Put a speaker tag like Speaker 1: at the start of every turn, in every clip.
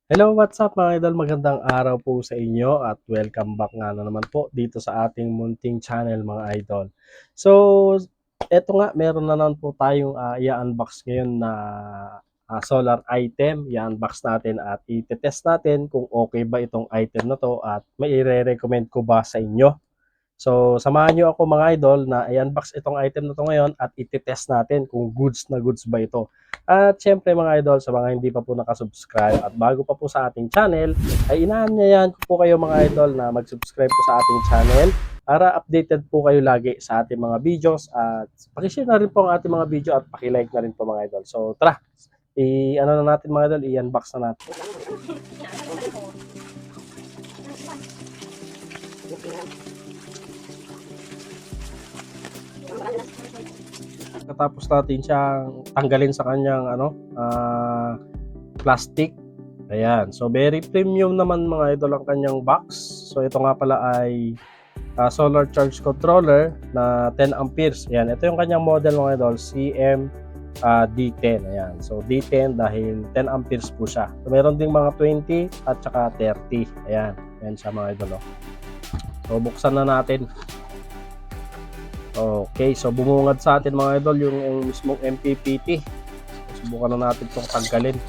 Speaker 1: Hello, what's up mga idol? Magandang araw po sa inyo at welcome back nga na naman po dito sa ating munting channel mga idol. So, eto nga, meron na naman po tayong i-unbox ngayon na solar item. I-unbox natin at i-test natin kung okay ba itong item na to at may i-recommend ko ba sa inyo. So, samahan nyo ako mga idol na i-unbox itong item na to ngayon at iti-test natin kung goods na goods ba ito. At syempre mga idol, sa mga hindi pa po nakasubscribe at bago pa po sa ating channel, ay inaanyayahan ko po kayo mga idol na mag-subscribe po sa ating channel para updated po kayo lagi sa ating mga videos at pakishare na rin po ang ating mga video at pakilike na rin po mga idol. So tara, ano na natin mga idol, i-unbox na natin. Katapos natin siyang tanggalin sa kanyang plastic. Ayan. So very premium naman mga idol ang kanyang box. So ito nga pala ay solar charge controller na 10 amperes. Ayan, ito yung kanyang model mga idol, CM D10. Ayan. So D10 dahil 10 amperes po siya. So meron ding mga 20 at saka 30. Ayan. Ayan siya mga idol. So buksan na natin. Okay, so bumungad sa atin mga idol yung mismong MPPT. Subukan na natin itong tanggalin.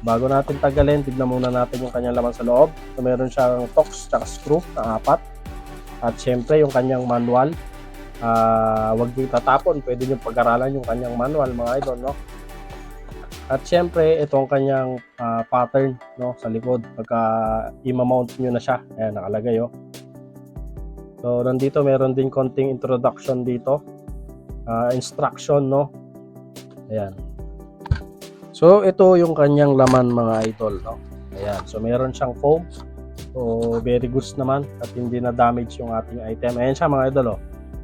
Speaker 1: Bago natin tanggalin, tignan muna natin yung kanyang laman sa loob. So meron siyang tox at screw na 4. At syempre yung kanyang manual. Huwag niyo tatapon, pwede niyo pag-aralan yung kanyang manual mga idol, no? At syempre itong kanyang pattern, no, sa likod pagka i-mount niyo na siya. Ayan, nakalagay oh. So, nandito meron din konting introduction dito. Instruction, no? Ayan. So, ito yung kanyang laman mga idol, no? Ayan. So, meron siyang foam. So, very good naman at hindi na damage yung ating item. Ayan siya mga idol, oh.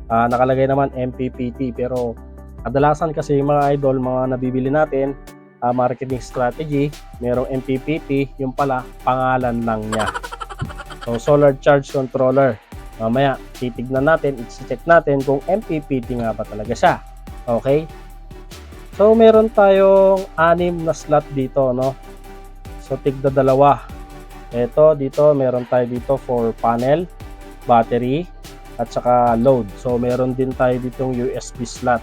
Speaker 1: Nakalagay naman MPPT pero kadalasan kasi mga idol, mga nabibili natin, marketing strategy, merong MPPT, yung pala, pangalan lang niya. So, solar charge controller. Mamaya, titignan natin, i-check natin kung MPPT nga ba talaga siya. Okay? So, meron tayong 6 na slot dito, no? So, tigda dalawa. Ito, dito, meron tayo dito for panel, battery, at saka load. So, meron din tayo ditong USB slot.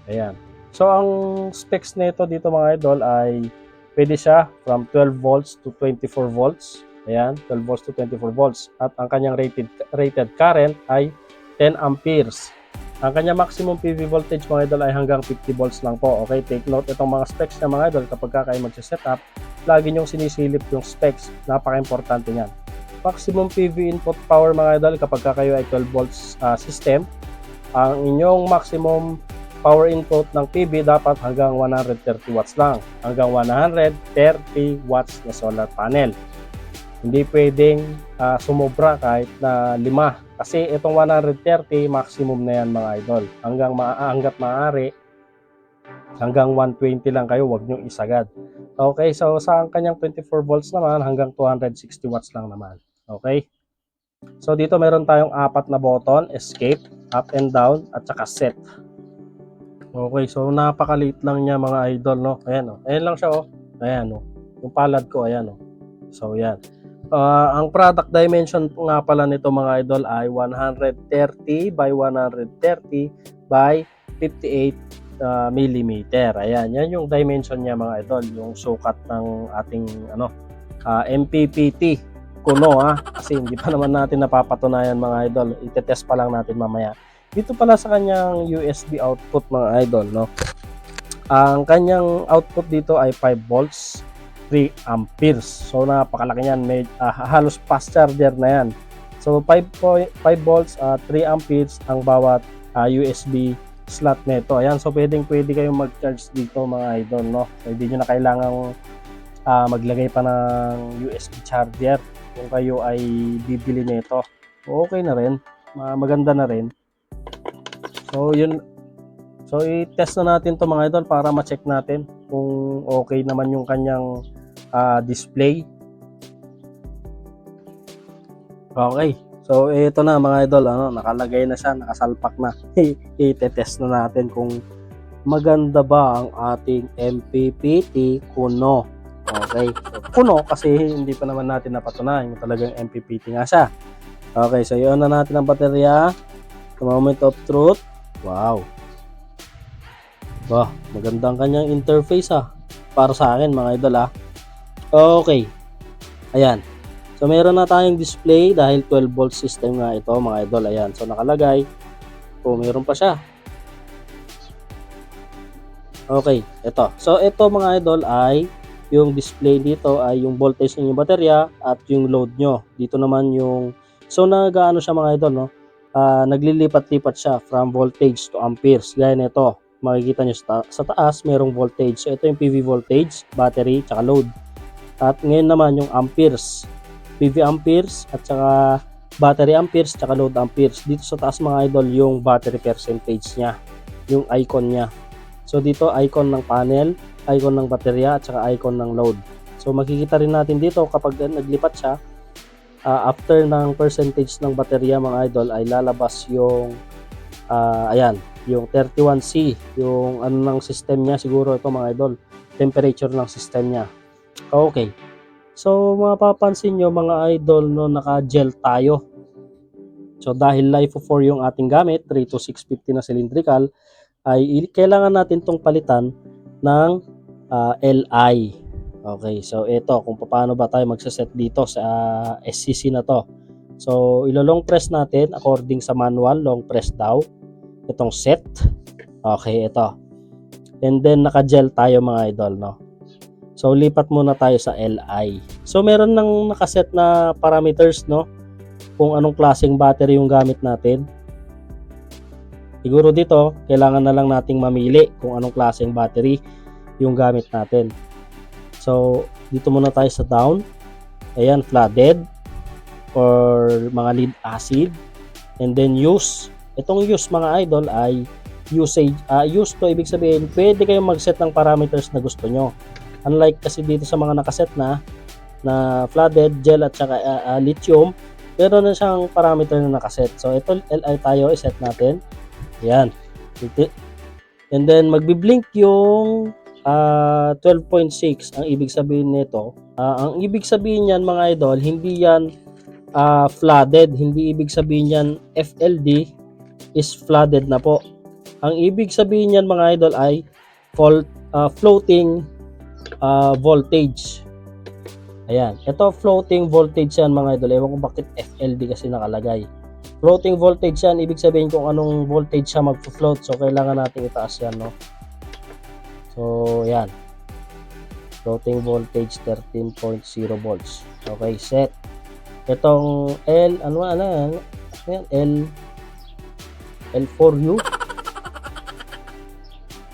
Speaker 1: Ayan. So, ang specs nito dito mga idol ay pwede siya from 12 volts to 24 volts. Ayan, 12 volts to 24 volts. At ang kanyang rated current ay 10 amperes. Ang kanyang maximum PV voltage mga idol ay hanggang 50 volts lang po. Okay, take note itong mga specs niya mga idol kapag kayo magsiset up, lagi nyong sinisilip yung specs. Napaka-importante niyan. Maximum PV input power mga idol kapag kayo ay 12 volts system. Ang inyong maximum power input ng PV dapat hanggang 130 watts lang. Hanggang 130 watts na solar panel. Hindi pwedeng sumobra kahit na 5 kasi itong 130 maximum na yan mga idol. Hanggat maaari hanggang 120 lang kayo, wag nyo isagad. Okay, so sa kanyang 24 volts naman hanggang 260 watts lang naman. Okay? So dito meron tayong 4 na button, escape, up and down at saka set. Okay, so napakaliit lang niya mga idol, no. Ayan oh. Ayan lang siya oh. Ayan oh. Yung palad ko ayan oh. So yan. Ang product dimension nga pala nito mga idol ay 130 by 130 by 58 millimeter. Ayan, yan yung dimension niya mga idol, yung sukat ng ating MPPT kuno kasi hindi pa naman natin napapatunayan mga idol. Itetest pa lang natin mamaya. Dito pala sa kanyang USB output mga idol, no. Ang kanyang output dito ay 5 volts 3 amperes. So napakalaki niyan, halos fast charger na yan. So 5 volts 3 amperes ang bawat USB slot nito. Ayan, so pwede kayong mag-charge dito mga idol, no. So hindi niyo na kailangang maglagay pa ng USB charger kung kayo ay bibili nito. Okay na rin, maganda na rin. So yun. So i-test na natin to mga idol para ma-check natin kung okay naman yung kanyang display. Okay. So ito na mga idol, nakalagay na siya, nakasalpak na. I-test na natin kung maganda ba ang ating MPPT Kuno? Okay. Kuno kasi hindi pa naman natin napatunayan yung talagang MPPT nga siya. Okay, so i-on na natin ang baterya. The moment of truth. Wow. Bah, magandang kanyang interface para sa akin mga idol Okay. Ayan. So meron na tayong display dahil 12 volt system nga ito mga idol. Ayan. So nakalagay. Meron pa siya. Okay, ito. So ito mga idol ay yung display dito ay yung voltage ng baterya at yung load nyo. Dito naman yung nagaano siya mga idol naglilipat-lipat siya from voltage to amperes. Gaya nito. Makikita nyo sa taas merong voltage. So ito yung PV voltage, battery, tsaka load. At ngayon naman yung amperes. PV amperes at tsaka battery amperes tsaka load amperes. Dito sa taas mga idol yung battery percentage niya, yung icon niya. So dito icon ng panel, icon ng baterya at saka icon ng load. So makikita rin natin dito kapag naglipat siya, after ng percentage ng baterya mga idol ay lalabas yung ayan, yung 31C, yung ano ng system niya siguro ito mga idol, temperature ng system niya. Okay. So mapapansin nyo mga idol naka-gel tayo. So dahil LiFePO4 yung ating gamit, 32650 na cylindrical, ay kailangan natin tong palitan ng LI. Okay, so ito kung paano ba tayo magsaset dito sa SCC na to. So ilo-long press natin according sa manual, long press daw itong set. Okay, ito. And then naka-gel tayo mga idol, no. So lipat muna tayo sa LI. So meron nang nakaset na parameters, no, kung anong klaseng battery yung gamit natin. Siguro dito, kailangan na lang nating mamili kung anong klaseng battery yung gamit natin. So, dito muna tayo sa down. Ayan, flooded or mga lead acid. And then use. Itong use mga idol ay usage. Use to, ibig sabihin, pwede kayong mag-set ng parameters na gusto nyo. Unlike kasi dito sa mga nakaset na flooded, gel at saka lithium, meron na siyang parameter na nakaset. So, ito LI tayo, iset natin. Yan. And then magbi-blink yung 12.6. Ang ibig sabihin nito, ang ibig sabihin niyan mga idol, hindi yan flooded, hindi ibig sabihin yan FLD is flooded na po. Ang ibig sabihin niyan mga idol ay floating voltage. Ayan, ito floating voltage yan mga idol. Ewan ko bakit FLD kasi nakalagay. Floating voltage yan, ibig sabihin kung anong voltage siya mag-float. So, kailangan natin itaas yan, no? So, yan. Floating voltage 13.0 volts. Okay, set. Itong L4U.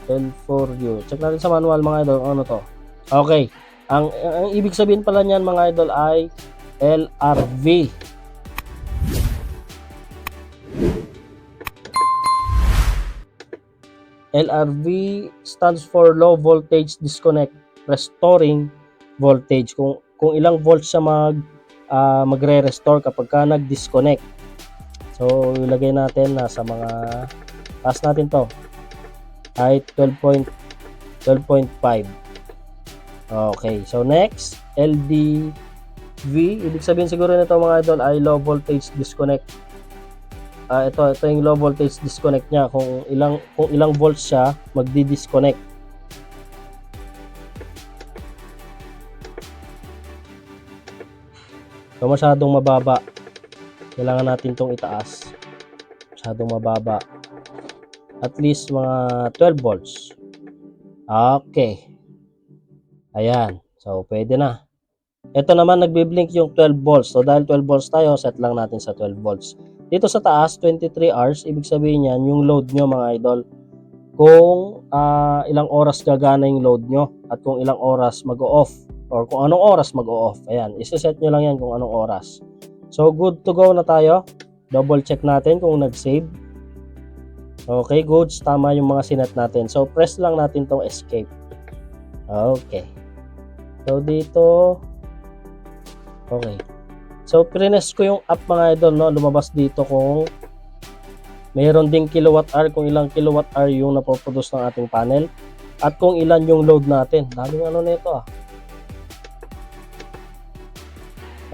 Speaker 1: L4U. Check natin sa manual mga idol, ano to? Okay. Ang ibig sabihin pala niyan mga idol ay LRV. LRV stands for low voltage disconnect, restoring voltage. Kung ilang volts siya magre-restore kapag ka nag-disconnect. So ilagay natin nasa mga taas natin to. Height 12.5. Okay, so next, LDV, ibig sabihin siguro nito mga idol ay low voltage disconnect. Ito yung low voltage disconnect niya, kung ilang volts siya magdi-disconnect. So masyadong mababa, kailangan natin tong itaas. Masyadong mababa, at least mga 12 volts. Okay, ayan, so pwede na. Ito naman nagbi-blink yung 12 volts. So dahil 12 volts tayo, set lang natin sa 12 volts. Dito sa taas, 23 hours, ibig sabihin yan, yung load nyo mga idol. Kung ilang oras gagana yung load nyo at kung ilang oras mag-o-off or kung anong oras mag-o-off. Ayan, isa-set nyo lang yan kung anong oras. So good to go na tayo. Double check natin kung nag-save. Okay, goods. Tama yung mga sinet natin. So press lang natin tong escape. Okay. So dito, okay. So, prines ko yung app mga idol, no? Lumabas dito kung Mayroon ding kilowatt hour kung ilang kilowatt hour yung napoproduce ng ating panel at kung ilan yung load natin. Daming ano nito ah.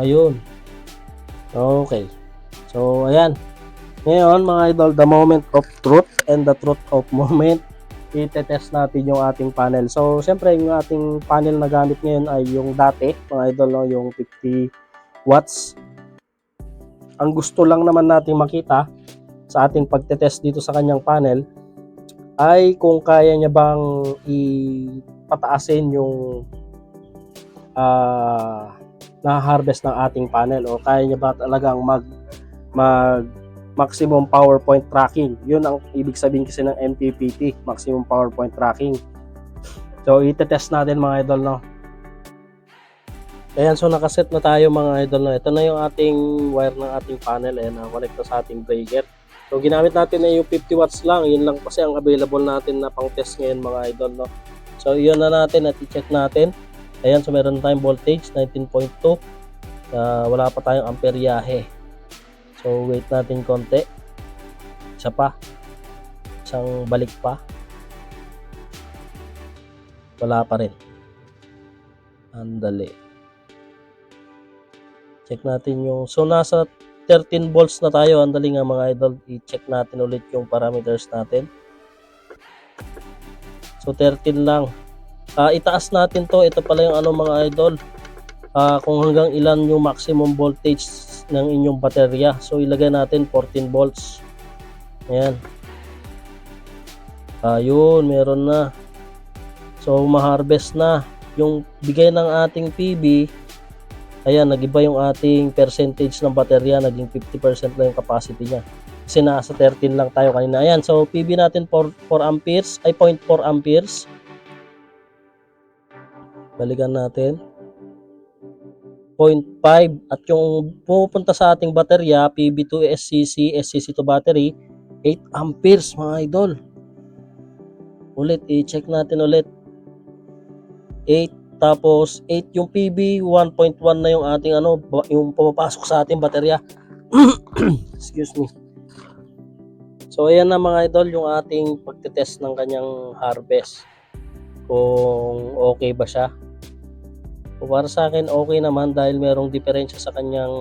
Speaker 1: Ayun. Okay. So ayan. Ngayon mga idol, the moment of truth and the truth of moment, i-test natin yung ating panel. So siyempre yung ating panel na gamit ngayon ay yung dati mga idol, no, yung 50 watts. Ang gusto lang naman nating makita sa ating pagtetest dito sa kanyang panel ay kung kaya niya bang ipataasin yung na-harvest ng ating panel, o kaya niya ba talagang mag maximum power point tracking. Yun ang ibig sabihin kasi ng MPPT, maximum power point tracking. So itetest natin mga idol, no. Ayan, so nakaset na tayo mga idol, no. Ito na yung ating wire ng ating panel, ayan, connect na sa ating breaker. So ginamit natin na yung 50 watts lang, yun lang kasi ang available natin na pang test ngayon mga idol, no. So yun na natin at i-check natin. Ayan, so meron tayong voltage 19.2, wala pa tayong amperyahe. So wait natin konti, isa pa, isang balik pa, wala pa rin. Andali, check natin yung, so nasa 13 volts na tayo. Andali nga mga idol, i-check natin ulit yung parameters natin. So 13 lang. Itaas natin to, ito pala yung ano mga idol, kung hanggang ilan yung maximum voltage ng inyong baterya. So ilagay natin 14 volts. Ayan. Ayun, meron na. So ma-harvest na yung bigay ng ating PB. Ayan, nag-iba yung ating percentage ng baterya, naging 50% na yung capacity niya. Kasi nasa 13 lang tayo kanina. Ayan, so PB natin 4 amperes, ay 0.4 amperes. Balikan natin. 0.5 at yung pupunta sa ating baterya, PB to SCC, SCC to battery, 8 amperes mga idol. Ulit, i-check natin ulit. 8, tapos 8 yung PB, 1.1 na yung ating ano, yung pumapasok sa ating baterya. Excuse me. So ayan na mga idol yung ating pagtetest ng kanyang harvest. Kung okay ba siya. So para sa akin okay naman dahil merong diferensya sa kanyang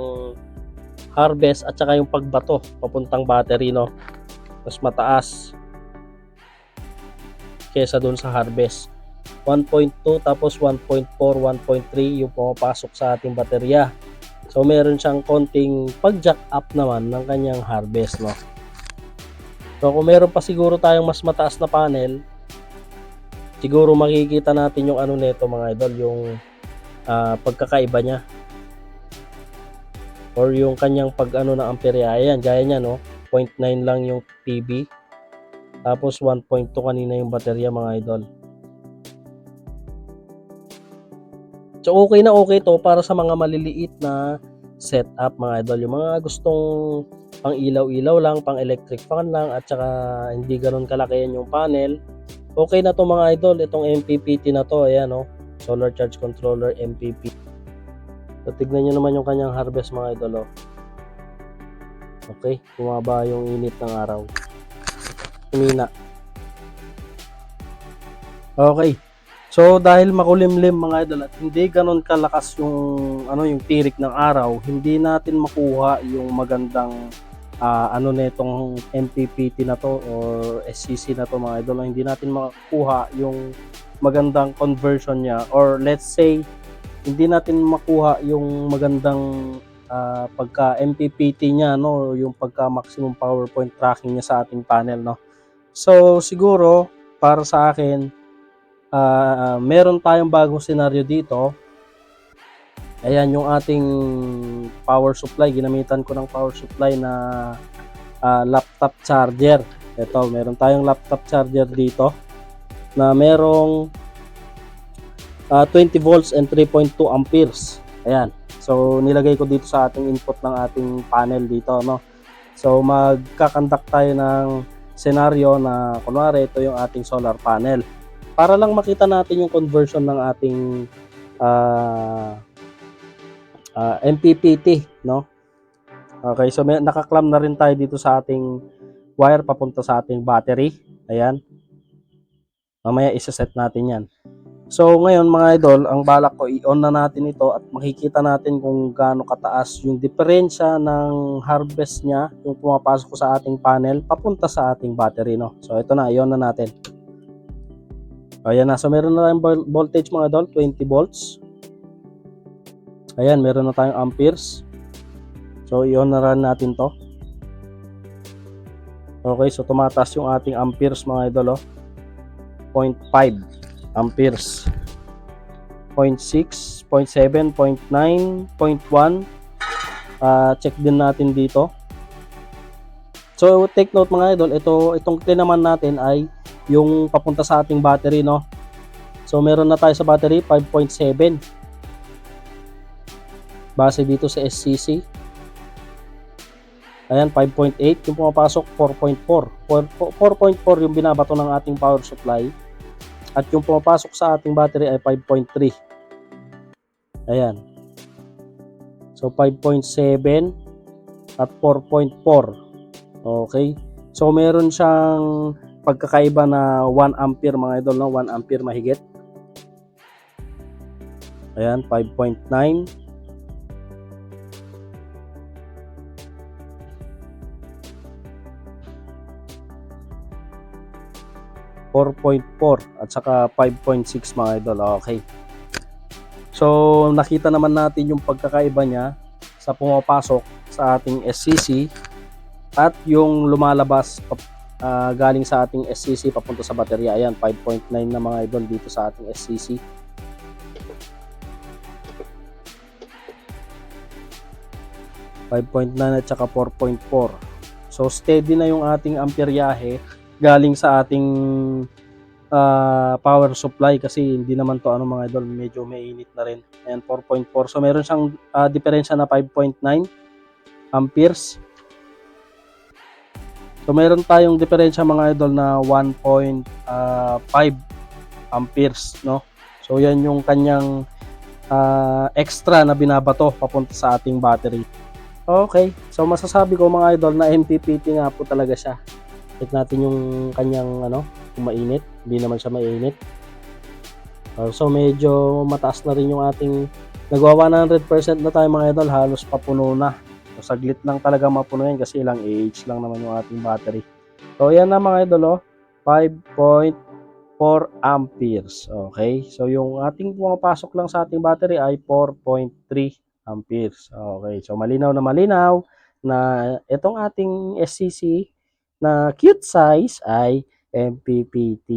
Speaker 1: harvest at saka yung pagbato papuntang battery, no. Mas mataas kesa dun sa harvest. 1.2 tapos 1.4, 1.3 yung pumapasok sa ating baterya. So meron siyang konting pag-jack up naman ng kanyang harvest, no. So kung meron pa siguro tayong mas mataas na panel, siguro makikita natin yung ano nito mga idol, yung pagkakaiba niya or yung kanyang pag ano na amperya. Ayan, gaya niya, no, 0.9 lang yung PB tapos 1.2 kanina yung baterya mga idol. So okay na okay to para sa mga maliliit na setup mga idol, yung mga gustong pang ilaw-ilaw lang, pang electric fan lang, at saka hindi ganoon kalaki yung panel. Okay na to mga idol, itong MPPT na to. Ayan, no, solar charge controller MPPT. So tignan nyo naman yung kanyang harvest mga idol, oh. Okay, bumaba yung init ng araw, humina. Okay, so dahil makulimlim mga idol at hindi ganoon kalakas yung ano, yung tirik ng araw, hindi natin makuha yung magandang ano nitong MPPT na to or SCC na to mga idol. Hindi natin makuha yung magandang conversion niya, or let's say hindi natin makuha yung magandang pagka MPPT niya, no, yung pagka maximum power point tracking niya sa ating panel, no. So siguro para sa akin, meron tayong bagong senaryo dito. Ayan yung ating power supply. Ginamitan ko ng power supply na laptop charger. Ito, meron tayong laptop charger dito na merong 20 volts and 3.2 amperes. Ayan. So nilagay ko dito sa ating input ng ating panel dito, no. So magkakandak tayo ng senaryo na kunwari ito yung ating solar panel, para lang makita natin yung conversion ng ating MPPT, no. Okay, so nakaklam na rin tayo dito sa ating wire papunta sa ating battery. Ayan. Mamaya isa-set natin yan. So ngayon mga idol, ang balak ko i-on na natin ito at makikita natin kung gaano kataas yung diferensya ng harvest niya, yung pumapasok sa ating panel papunta sa ating battery, no. So ito na, i-on na natin. Ayan na, so meron na tayong voltage mga idol, 20 volts. Ayan, meron na tayong amperes. So i-on na rin natin to. Okay, so tumataas yung ating amperes mga idol, oh. 0.5 amperes, 0.6, 0.7, 0.9, 0.1. Check din natin dito. So take note mga idol, itong tinaman natin ay yung papunta sa ating battery, no. So meron na tayo sa battery 5.7 base dito sa SCC. Ayan, 5.8 yung pumapasok, 4.4 yung binabato ng ating power supply. At yung pumapasok sa ating battery ay 5.3. Ayan. So 5.7 at 4.4. Okay. So meron siyang pagkakaiba na 1 ampere mga idol, no? 1 ampere mahigit. Ayan, 5.9. 4.4 at saka 5.6 mga idol. Okay. So nakita naman natin yung pagkakaiba niya sa pumapasok sa ating SCC at yung lumalabas galing sa ating SCC papunta sa baterya. Ayan, 5.9 na mga idol dito sa ating SCC. .9 at saka 4.4. So steady na yung ating amperyahe galing sa ating power supply kasi hindi naman to mga idol, medyo mainit na rin. Ayan, 4.4. So meron siyang diferensya na 5.9 amperes. So meron tayong diferensya mga idol na 1.5 amperes, no. So yan yung kanyang extra na binabato papunta sa ating battery. Okay, so masasabi ko mga idol na MPPT nga po talaga siya. Check natin yung kanyang kung mainit. Hindi naman siya mainit. So medyo mataas na rin yung ating nagwa 100% na tayo mga idol, halos papuno na. So saglit lang talaga mapuno yan kasi ilang AH lang naman yung ating battery. So yan na mga idol, 5.4 amperes. Okay, so yung ating pumapasok lang sa ating battery ay 4.3 amperes. Okay, so malinaw na itong ating SCC na cute size ay MPPT.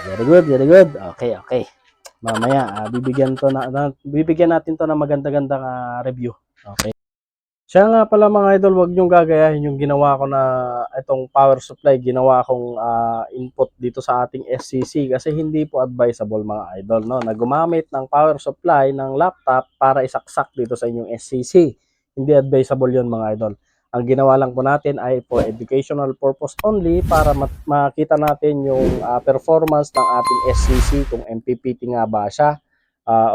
Speaker 1: Very good, very good. Okay, okay. Mamaya bibigyan natin to ng maganda-gandang review. Okay. Siya nga pala mga idol, wag niyong gagayahin yung ginawa ko na itong power supply, ginawa kong input dito sa ating SCC kasi hindi po advisable mga idol, no, na gumamit ng power supply ng laptop para isaksak dito sa inyong SCC. Hindi advisable yun mga idol. Ang ginawa lang po natin ay for educational purpose only para makita natin yung performance ng ating SCC, kung MPPT nga ba siya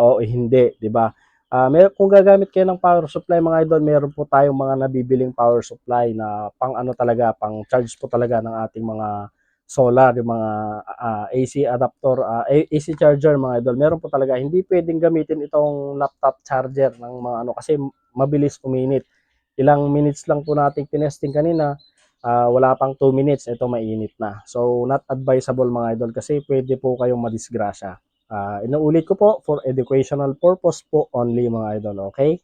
Speaker 1: o hindi, di ba? Kung gagamit kayo ng power supply mga idol, meron po tayong mga nabibiling power supply na pang pang charge po talaga ng ating mga solar, yung mga AC adapter, AC charger mga idol. Meron po talaga, hindi pwedeng gamitin itong laptop charger ng mga kasi mabilis uminit. Ilang minutes lang po nating tinesting kanina, wala pang 2 minutes, ito mainit na. So not advisable mga idol kasi pwede po kayong madisgrasya. Inuulit ko po, for educational purpose po only mga idol, okay?